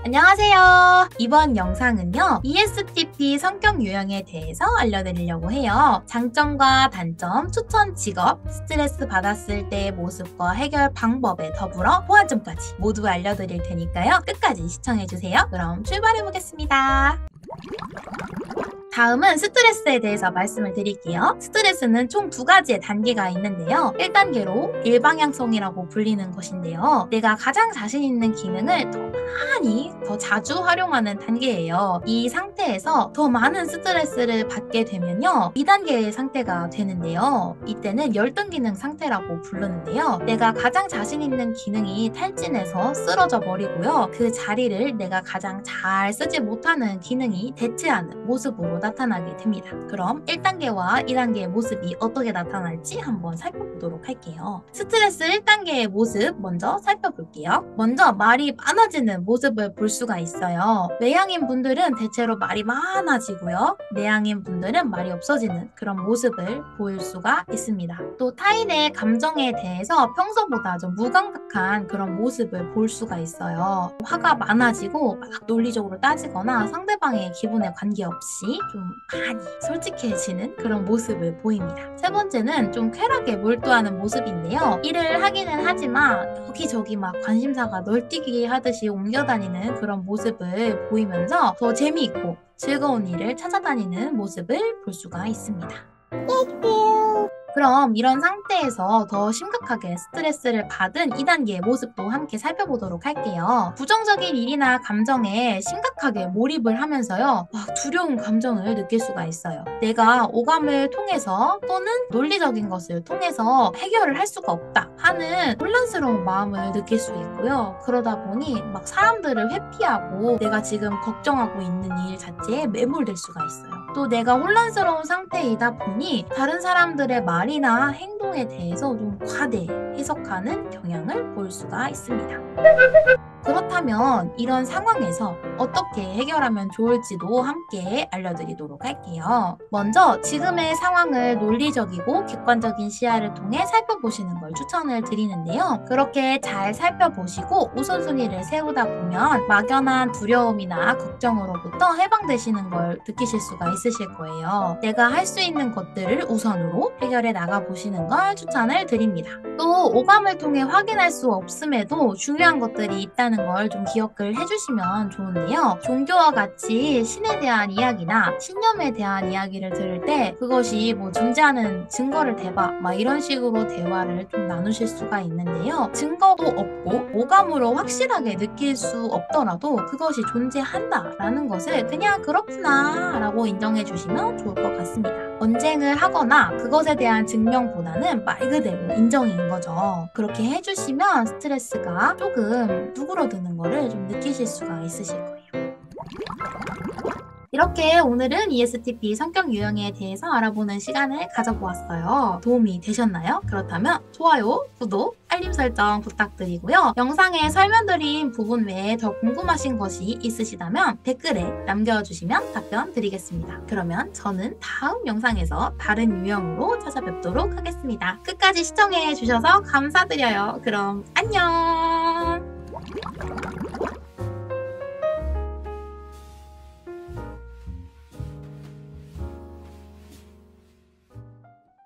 안녕하세요. 이번 영상은요, ESTP 성격 유형에 대해서 알려드리려고 해요. 장점과 단점, 추천 직업, 스트레스 받았을 때의 모습과 해결 방법에 더불어 보완점까지 모두 알려드릴 테니까요. 끝까지 시청해주세요. 그럼 출발해보겠습니다. 다음은 스트레스에 대해서 말씀을 드릴게요. 스트레스는 총 두 가지의 단계가 있는데요. 1단계로 일방향성이라고 불리는 것인데요. 내가 가장 자신 있는 기능을 더 자주 활용하는 단계예요. 이 상태에서 더 많은 스트레스를 받게 되면요. 2단계의 상태가 되는데요. 이때는 열등 기능 상태라고 부르는데요. 내가 가장 자신 있는 기능이 탈진해서 쓰러져 버리고요. 그 자리를 내가 가장 잘 쓰지 못하는 기능이 대체하는 모습으로 나타나게 됩니다. 그럼 1단계와 2단계의 모습이 어떻게 나타날지 한번 살펴보도록 할게요. 스트레스 1단계의 모습 먼저 살펴볼게요. 먼저 말이 많아지는 모습을 볼 수가 있어요. 외향인 분들은 대체로 말이 많아지고요. 내향인 분들은 말이 없어지는 그런 모습을 보일 수가 있습니다. 또 타인의 감정에 대해서 평소보다 좀 무감각한 그런 모습을 볼 수가 있어요. 화가 많아지고 막 논리적으로 따지거나 상대방의 기분에 관계없이 좀 많이 솔직해지는 그런 모습을 보입니다. 세 번째는 좀 쾌락에 몰두하는 모습인데요. 일을 하기는 하지만 여기저기 막 관심사가 널뛰기 하듯이 옮겨다니는 그런 모습을 보이면서 더 재미있고 즐거운 일을 찾아다니는 모습을 볼 수가 있습니다. 그럼 이런 상태에서 더 심각하게 스트레스를 받은 2단계의 모습도 함께 살펴보도록 할게요. 부정적인 일이나 감정에 심각하게 몰입을 하면서요. 막 두려운 감정을 느낄 수가 있어요. 내가 오감을 통해서 또는 논리적인 것을 통해서 해결을 할 수가 없다 하는 혼란스러운 마음을 느낄 수 있고요. 그러다 보니 막 사람들을 회피하고 내가 지금 걱정하고 있는 일 자체에 매몰될 수가 있어요. 또 내가 혼란스러운 상태이다 보니 다른 사람들의 말이나 행동에 대해서 좀 과대 해석하는 경향을 볼 수가 있습니다. 그렇다면 이런 상황에서 어떻게 해결하면 좋을지도 함께 알려드리도록 할게요. 먼저 지금의 상황을 논리적이고 객관적인 시야를 통해 살펴보시는 걸 추천을 드리는데요. 그렇게 잘 살펴보시고 우선순위를 세우다 보면 막연한 두려움이나 걱정으로부터 해방되시는 걸 느끼실 수가 있으실 거예요. 내가 할 수 있는 것들을 우선으로 해결해 나가보시는 걸 추천을 드립니다. 또 오감을 통해 확인할 수 없음에도 중요한 것들이 있다는 걸 좀 기억을 해주시면 좋은데요. 종교와 같이 신에 대한 이야기나 신념에 대한 이야기를 들을 때 그것이 뭐 존재하는 증거를 대봐 막 이런 식으로 대화를 좀 나누실 수가 있는데요. 증거도 없고 오감으로 확실하게 느낄 수 없더라도 그것이 존재한다 라는 것을 그냥 그렇구나 라고 인정해 주시면 좋을 것 같습니다. 언쟁을 하거나 그것에 대한 증명보다는 말 그대로 인정인 거죠. 그렇게 해주시면 스트레스가 조금 누그러드는 거를 좀 느끼실 수가 있으실 거예요. 이렇게 오늘은 ESTP 성격 유형에 대해서 알아보는 시간을 가져보았어요. 도움이 되셨나요? 그렇다면 좋아요, 구독, 알림 설정 부탁드리고요. 영상에 설명드린 부분 외에 더 궁금하신 것이 있으시다면 댓글에 남겨주시면 답변 드리겠습니다. 그러면 저는 다음 영상에서 다른 유형으로 찾아뵙도록 하겠습니다. 끝까지 시청해주셔서 감사드려요. 그럼 안녕!